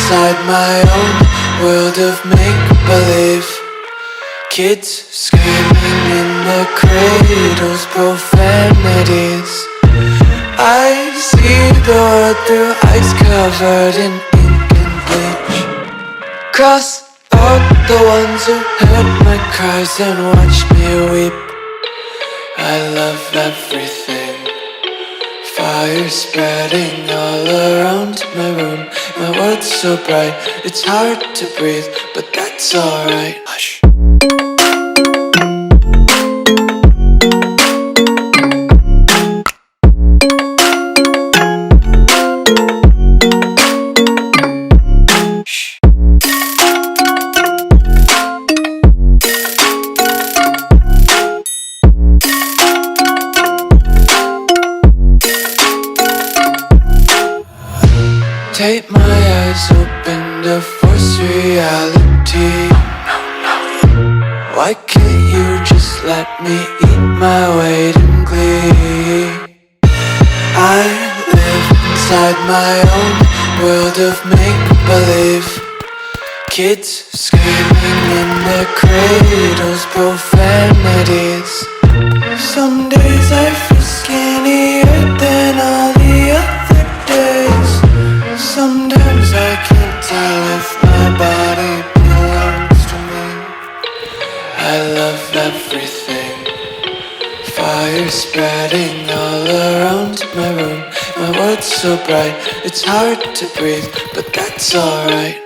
inside my own world of make-believe. Kids screaming in their cradles, profanities. I see the world through ice covered in ink and bleach. Cross out the ones who heard my cries and watched me weep. I love everything. Fire spreading all around my room. My world's so bright, it's hard to breathe, but that's alright. Hush. Tape my eyes open to force reality. Why can't you just let me eat my weight in glee? I live inside my own world of make-believe. Kids screaming in their cradles, profanities. Some days I feel skinnier than all the other days. Sometimes I can't tell if my body belongs to me. I love everything. Fire spreading all around my room. My world's so bright, it's hard to breathe, but that's alright.